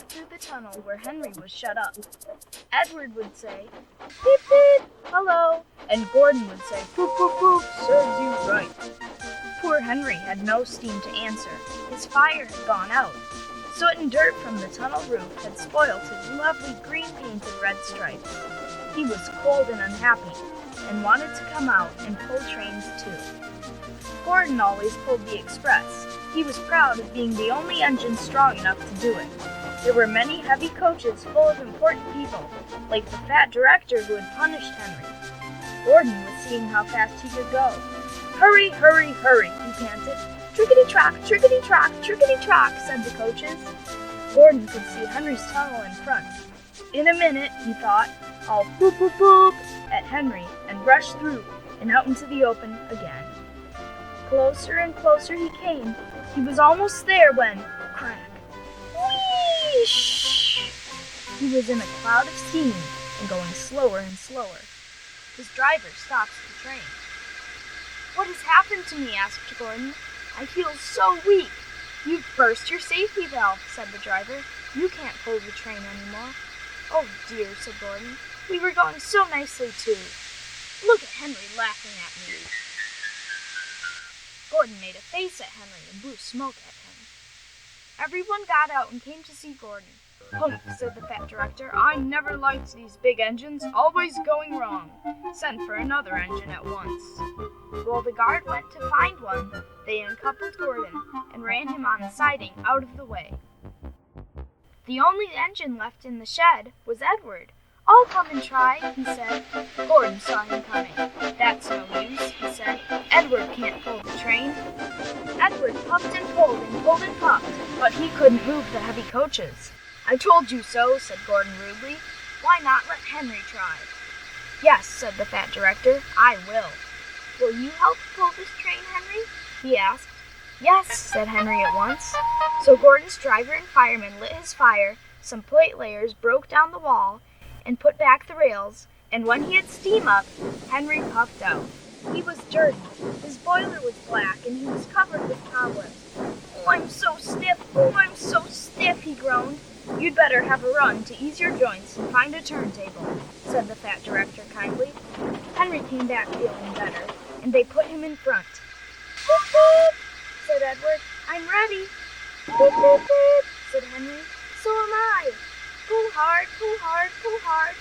through the tunnel where Henry was shut up. Edward would say, "Beep beep, hello," and Gordon would say, "Poop poop poop, serves you right." Poor Henry had no steam to answer. His fire had gone out. Soot and dirt from the tunnel roof had spoiled his lovely green-painted red stripes. He was cold and unhappy, and wanted to come out and pull trains too. Gordon always pulled the express. He was proud of being the only engine strong enough to do it. There were many heavy coaches full of important people, like the fat director who had punished Henry. Gordon was seeing how fast he could go. "Hurry, hurry, hurry," he panted. "Trickety-trock, trickety-trock, trickety-trock," said the coaches. Gordon could see Henry's tunnel in front. In a minute, he thought, "I'll boop boop boop" at Henry and rush through and out into the open again. Closer and closer he came. He was almost there when, crack, whoosh! He was in a cloud of steam and going slower and slower. His driver stopped the train. "What has happened to me?" asked Gordon. "I feel so weak." "You've burst your safety valve," said the driver. "You can't pull the train anymore." "Oh dear," said Gordon. "We were going so nicely too. Look at Henry laughing at me." Gordon made a face at Henry and blew smoke at him. Everyone got out and came to see Gordon. "Humph," said the fat director. "I never liked these big engines, always going wrong. Send for another engine at once." While the guard went to find one, they uncoupled Gordon and ran him on the siding out of the way. The only engine left in the shed was Edward. "I'll come and try," he said. Gordon saw him coming. "That's no use," he said. "Edward can't pull the train." Edward puffed and puffed, but he couldn't move the heavy coaches. "I told you so," said Gordon rudely. "Why not let Henry try?" "Yes," said the fat director, "I will." "Will you help pull this train, Henry?" he asked. "Yes," said Henry at once. So Gordon's driver and fireman lit his fire, some plate layers broke down the wall, and put back the rails, and when he had steam up, Henry puffed out. He was dirty. His boiler was black, and he was covered with cobwebs. "Oh, I'm so stiff! Oh, I'm so stiff!" he groaned. "You'd better have a run to ease your joints and find a turntable," said the fat director kindly. Henry came back feeling better, and they put him in front. "Boop, boop," said Edward. "I'm ready." "Boop, boop, boop," said Henry. "So am I." Pull hard,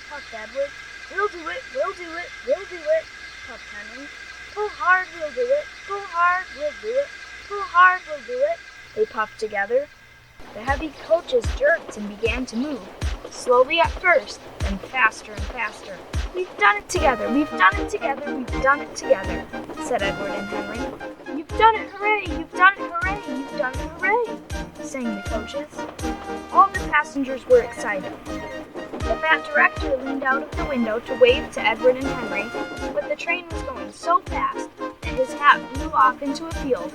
puffed Edward. "We'll do it, we'll do it, we'll do it," puffed Henry. "Pull hard, we'll do it, pull hard, we'll do it, pull hard, we'll do it," they puffed together. The heavy coaches jerked and began to move, slowly at first, then faster and faster. "We've done it together, we've done it together, we've done it together," said Edward and Henry. "You've done it, hooray, you've done it, hooray, you've done it, hooray," sang the coaches. All the passengers were excited. The fat director leaned out of the window to wave to Edward and Henry, but the train was going so fast that his hat blew off into a field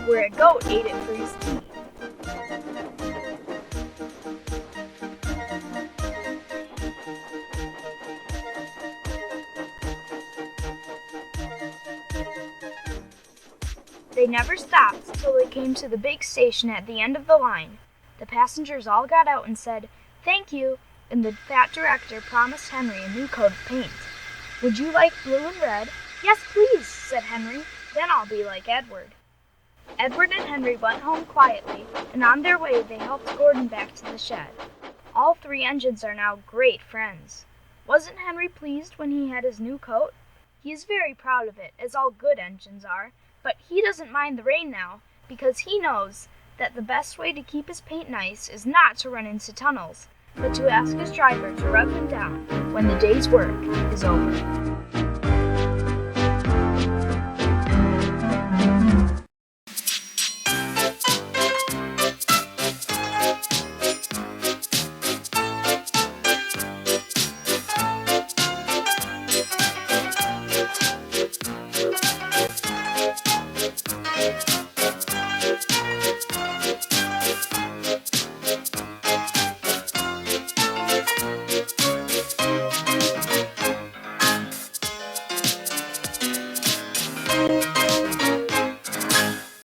where a goat ate it for his tea. They never stopped till they came to the big station at the end of the line. The passengers all got out and said, "Thank you," and the fat director promised Henry a new coat of paint. "Would you like blue and red?" "Yes, please," said Henry. "Then I'll be like Edward." Edward and Henry went home quietly, and on their way they helped Gordon back to the shed. All three engines are now great friends. Wasn't Henry pleased when he had his new coat? He is very proud of it, as all good engines are, but he doesn't mind the rain now, because he knows that the best way to keep his paint nice is not to run into tunnels, but to ask his driver to rub him down when the day's work is over.